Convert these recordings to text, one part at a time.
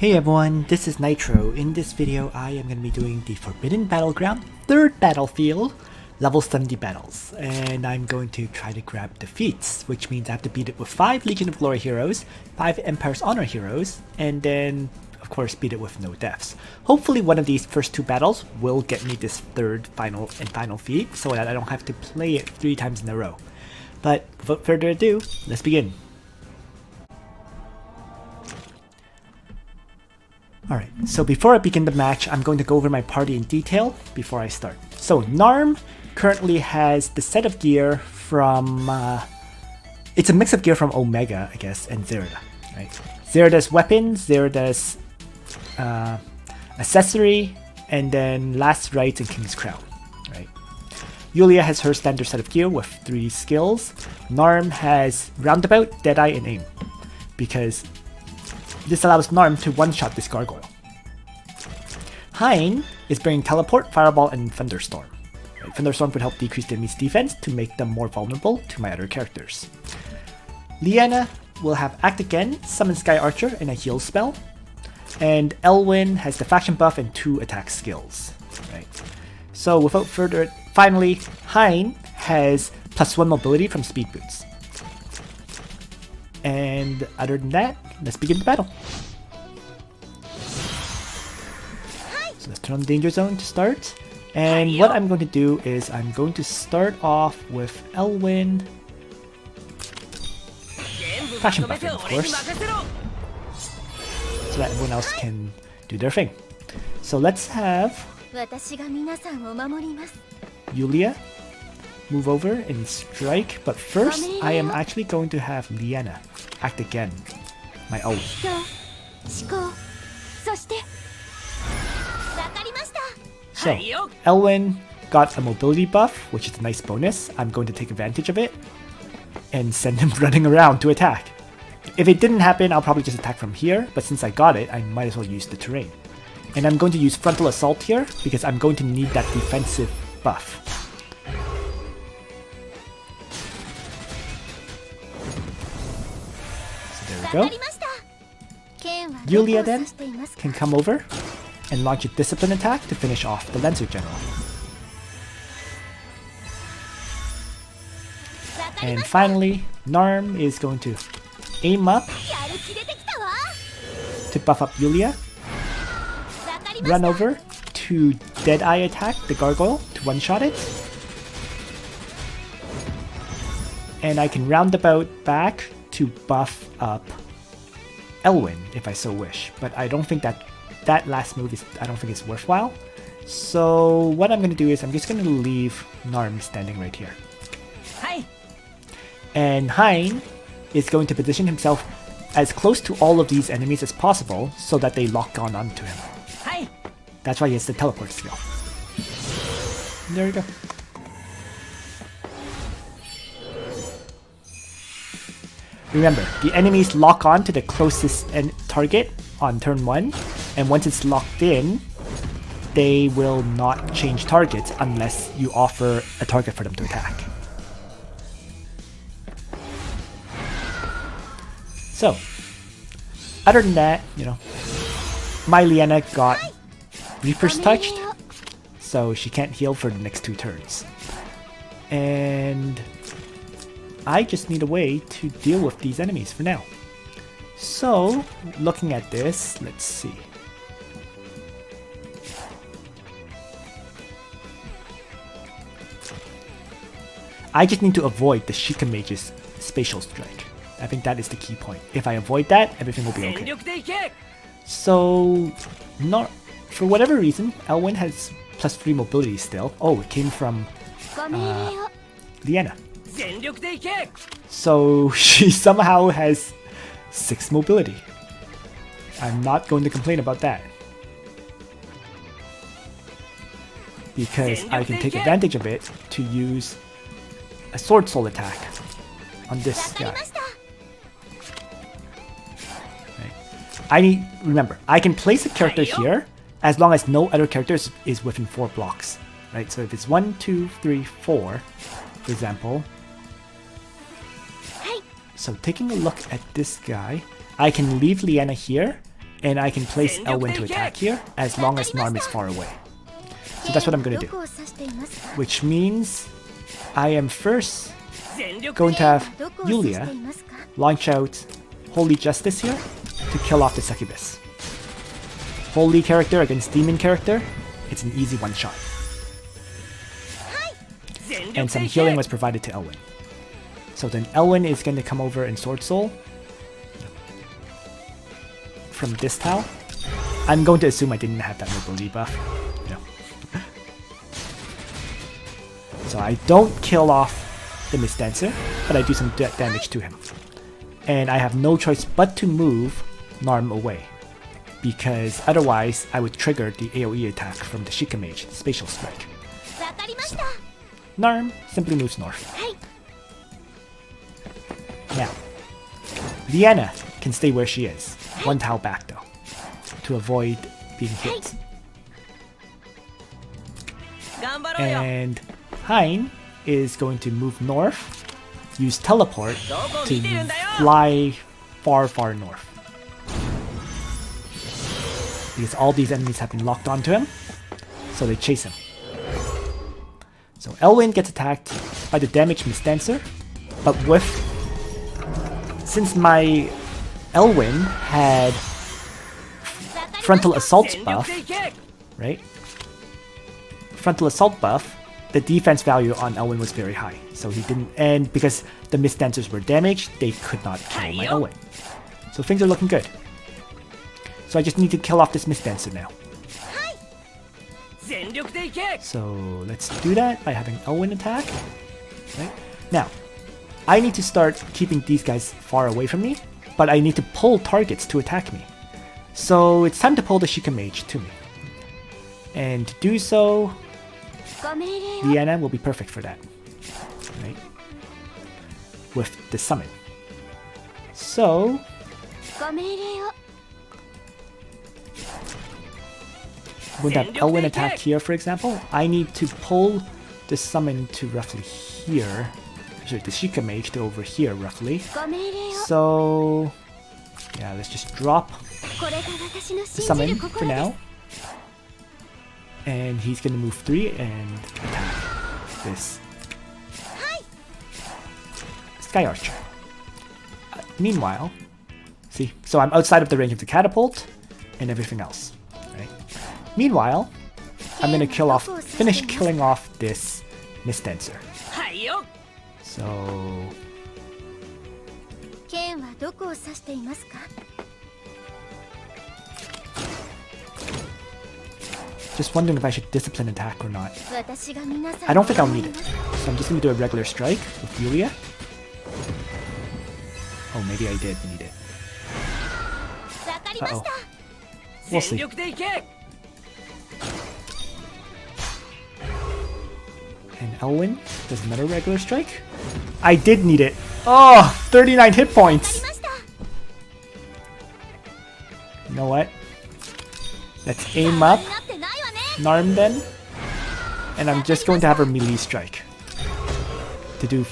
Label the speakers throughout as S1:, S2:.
S1: Hey everyone, this is Nitro. In this video, I am going to be doing the Forbidden Battleground 3rd Battlefield, level 70 battles. And I'm going to try to grab defeats, which means I have to beat it with 5 Legion of Glory heroes, 5 Empire's Honor heroes, and then, of course, beat it with no deaths. Hopefully one of these first 2 battles will get me this 3rd final feat, so that I don't have to play it 3 times in a row. But without further ado, let's begin. Alright, so before I begin the match, I'm going to go over my party in detail before I start. So Narm currently has the set of gear from, it's a mix of gear from Omega, I guess, and Zerida, right? Zerida's weapons, Zerida's accessory, and then Last Rites and King's Crown, right? Yulia has her standard set of gear with 3 skills. Narm has Roundabout, Deadeye, and Aim, because this allows Narm to one-shot this gargoyle. Hein is bringing Teleport, Fireball, and Thunderstorm. Right, Thunderstorm would help decrease the enemy's defense to make them more vulnerable to my other characters. Liana will have Act Again, Summon Sky Archer, and a heal spell. And Elwin has the faction buff and 2 attack skills. Right. So without further, finally, Hein has +1 mobility from speed boots. And other than that, let's begin the battle. So let's turn on the danger zone to start. And what I'm going to do is I'm going to start off with Elwin. Fashion buffing, of course. So that everyone else can do their thing. So let's have Yulia move over and strike, but first I am actually going to have Liana act again, my ult. So, Elwin got a mobility buff, which is a nice bonus. I'm going to take advantage of it and send him running around to attack. If it didn't happen, I'll probably just attack from here, but since I got it, I might as well use the terrain. And I'm going to use Frontal Assault here, because I'm going to need that defensive buff. Go. Yulia then can come over and launch a discipline attack to finish off the Lancer General. And finally, Narm is going to aim up to buff up Yulia, run over to Deadeye attack the gargoyle to one-shot it, and I can roundabout back to buff up Elwin if I so wish, but I don't think that last move is, I don't think it's worthwhile. So what I'm going to do is I'm just going to leave Narm standing right here. Hi. And Hein is going to position himself as close to all of these enemies as possible so that they lock on onto him. Hi. That's why he has the teleport skill. And there we go. Remember, the enemies lock on to the closest target on turn 1, and once it's locked in, they will not change targets unless you offer a target for them to attack. So, other than that, you know, my Liana got Reaper's touched, so she can't heal for the next 2 turns. And I just need a way to deal with these enemies for now. So, looking at this, let's see. I just need to avoid the Sheikah Mage's Spatial Strike. I think that is the key point. If I avoid that, everything will be okay. So, for whatever reason, Elwin has +3 mobility still. Oh, it came from Liana. So she somehow has 6 mobility. I'm not going to complain about that, because I can take advantage of it to use a Sword Soul attack on this guy. Right. Remember, I can place a character here as long as no other character is within 4 blocks. Right, so if it's 1, 2, 3, 4, for example. So taking a look at this guy, I can leave Liana here and I can place Elwin to attack here as long as Narm is far away. So that's what I'm going to do. Which means I am first going to have Yulia launch out Holy Justice here to kill off the succubus. Holy character against demon character, it's an easy one-shot. And some healing was provided to Elwin. So then Elwin is going to come over in Sword Soul from this tile. I'm going to assume I didn't have that mobility buff. No. So I don't kill off the Misdancer, but I do some damage to him. And I have no choice but to move Narm away, because otherwise I would trigger the AoE attack from the Sheikah Mage, Spatial Strike. So, Narm simply moves north. Now, Liana can stay where she is, one tile back though, to avoid being hit. And Hein is going to move north, use teleport to fly far, far north. Because all these enemies have been locked onto him, so they chase him. So Elwin gets attacked by the damaged Misdancer, but since my Elwin had Frontal Assault buff, right? Frontal Assault buff, the defense value on Elwin was very high, so he didn't, and because the Misdancers were damaged, they could not kill my Elwin. So things are looking good. So I just need to kill off this Misdancer now. So let's do that by having Elwin attack. Right? Now, I need to start keeping these guys far away from me, but I need to pull targets to attack me. So it's time to pull the Sheikah Mage to me. And to do so, Liana will be perfect for that. Right? With the summon. So with that Elwin attack here, for example, I need to pull the summon to roughly here. Sorry, the Sheikah Mage to over here, roughly. So yeah, let's just drop the summon for now. And he's gonna move 3 and attack this Sky Archer. Meanwhile, see, so I'm outside of the range of the catapult and everything else. Right? Meanwhile, I'm gonna finish killing off this Misdancer. So just wondering if I should discipline attack or not. I don't think I'll need it, so I'm just gonna do a regular strike with Yulia. Oh, maybe I did need it. Uh-oh. We'll see. And Elwin does another regular strike. I did need it. Oh, 39 hit points. You know what? Let's aim up Narm then. And I'm just going to have her melee strike to do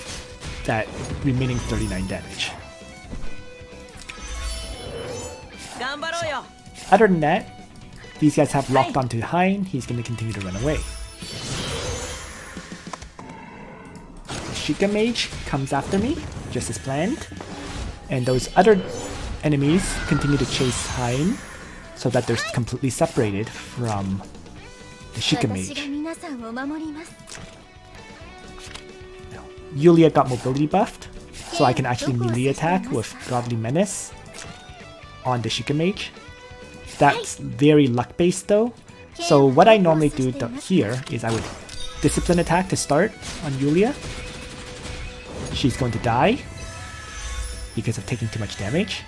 S1: that remaining 39 damage. So, other than that, these guys have locked onto Hein. He's going to continue to run away. The Sheikah Mage comes after me, just as planned. And those other enemies continue to chase Hein, so that they're completely separated from the Sheikah Mage. Now, Yulia got mobility buffed, so I can actually melee attack with Godly Menace on the Sheikah Mage. That's very luck based though. So what I normally do here is I would discipline attack to start on Yulia. She's going to die because of taking too much damage,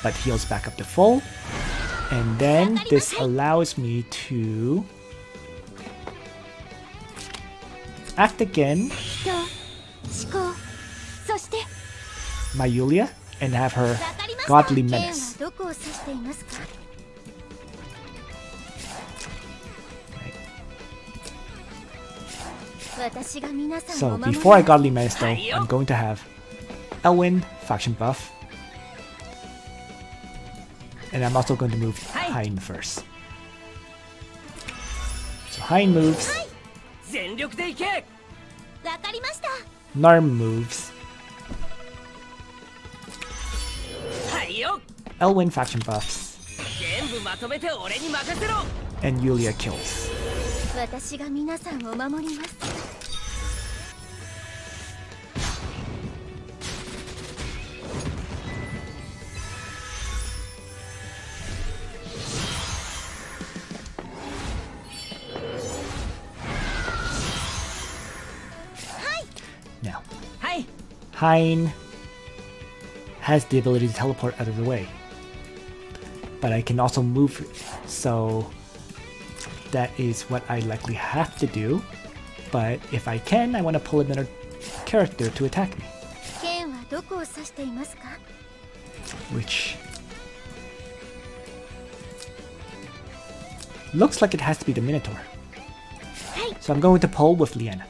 S1: but heals back up to full. And then this allows me to act again my Yulia and have her Godly Menace. So before I Godly Menace though, I'm going to have Elwin faction buff. And I'm also going to move Hein first. So Hein moves. Narm moves. Elwin faction buffs. And Yulia kills. Now, Hein has the ability to teleport out of the way. But I can also move, so that is what I likely have to do. But if I can, I want to pull another character to attack me. Which looks like it has to be the Minotaur. So I'm going to pull with Liana.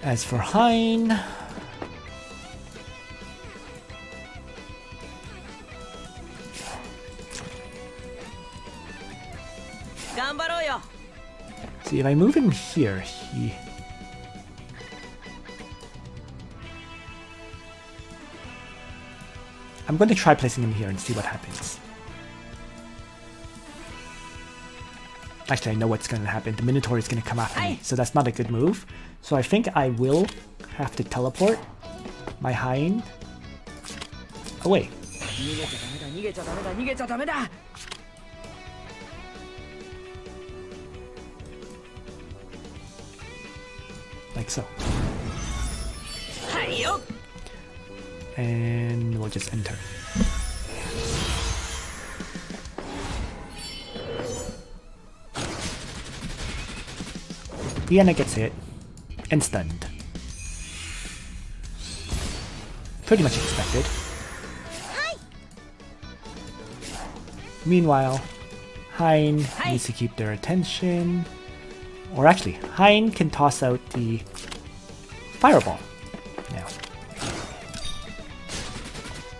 S1: As for Hein, see, if I move him here, I'm going to try placing him here and see what happens. Actually, I know what's going to happen. The Minotaur is going to come after me, so that's not a good move. So I think I will have to teleport my Hein away. Like so. And we'll just enter. Liana gets hit and stunned. Pretty much expected. Meanwhile, Hein needs to keep their attention. Or actually, Hein can toss out the fireball now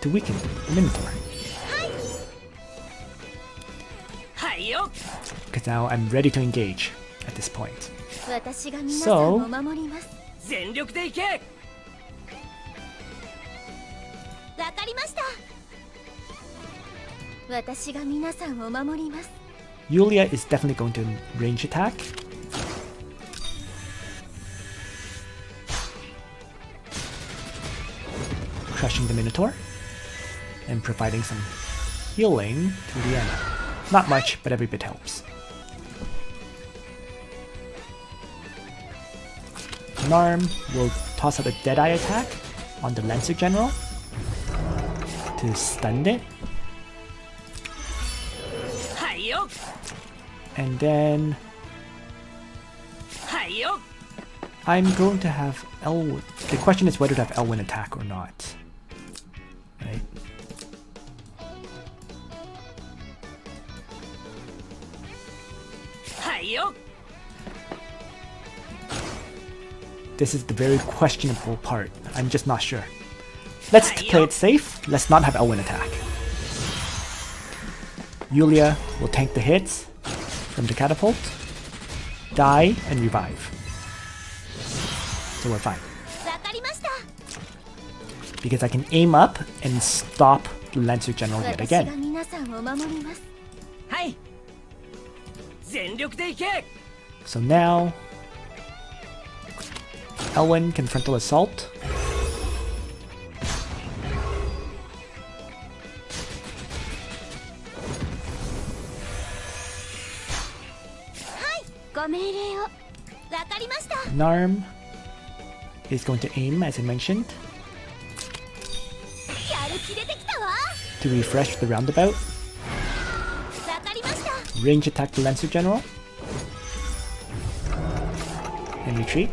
S1: to weaken the Minotaur. Because now I'm ready to engage at this point. So, Yulia is definitely going to range attack. Crushing the Minotaur and providing some healing to Liana. Not much, but every bit helps. Narm will toss out a Deadeye attack on the Lancer General to stun it. And then I'm going to have Elwin. The question is whether to have Elwin attack or not. Right? This is the very questionable part. I'm just not sure. Let's play it safe. Let's not have Elwin attack. Yulia will tank the hits from the catapult, die, and revive. So we're fine. Because I can aim up and stop the Lancer General yet again. So now, Elwin can frontal assault. Narm is going to aim, as I mentioned, to refresh the roundabout. Range attack the Lancer General. And retreat.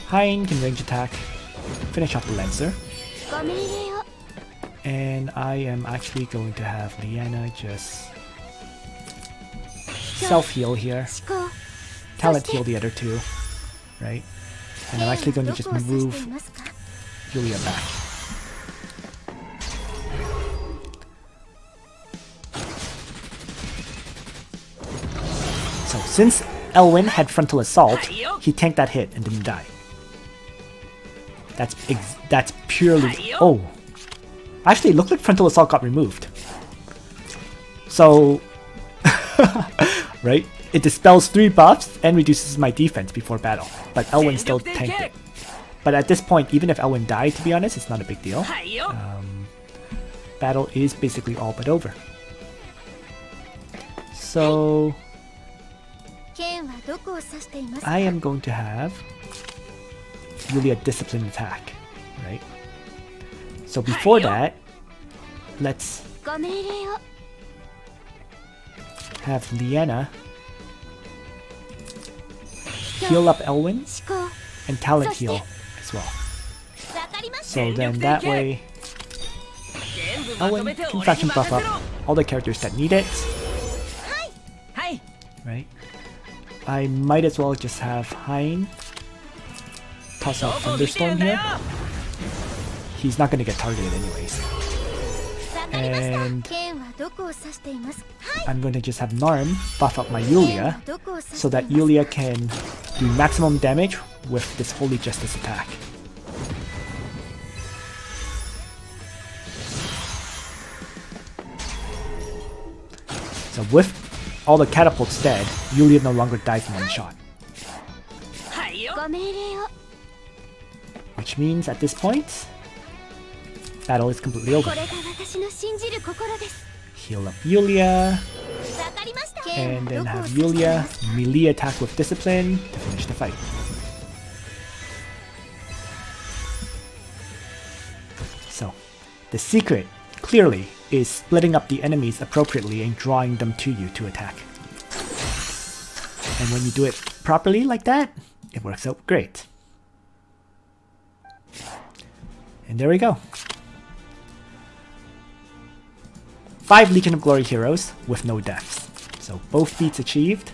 S1: Hein can range attack, finish off the Lancer. And I am actually going to have Liana just self-heal here. Talent heal the other two, right? And I'm actually going to just move Yulia back. So since Elwin had frontal assault, he tanked that hit and didn't die. That's purely... Oh! Actually, it looked like frontal assault got removed. So... right? It dispels 3 buffs and reduces my defense before battle. But Elwin still tanked it. But at this point, even if Elwin died, to be honest, it's not a big deal. Battle is basically all but over. So... I am going to have Yulia discipline attack, right? So before that, let's have Liana heal up Elwin and talent heal as well. So then that way, Elwin can faction buff up all the characters that need it, right? I might as well just have Hein toss out Thunderstorm here. He's not going to get targeted anyways. And I'm going to just have Narm buff up my Yulia so that Yulia can do maximum damage with this Holy Justice attack. So with all the catapults dead, Yulia no longer dies in one shot. Which means at this point, battle is completely over. Heal up Yulia, and then have Yulia melee attack with discipline to finish the fight. So, the secret, clearly, is splitting up the enemies appropriately and drawing them to you to attack. And when you do it properly like that, it works out great. And there we go. 5 Legion of Glory heroes with no deaths. So both feats achieved.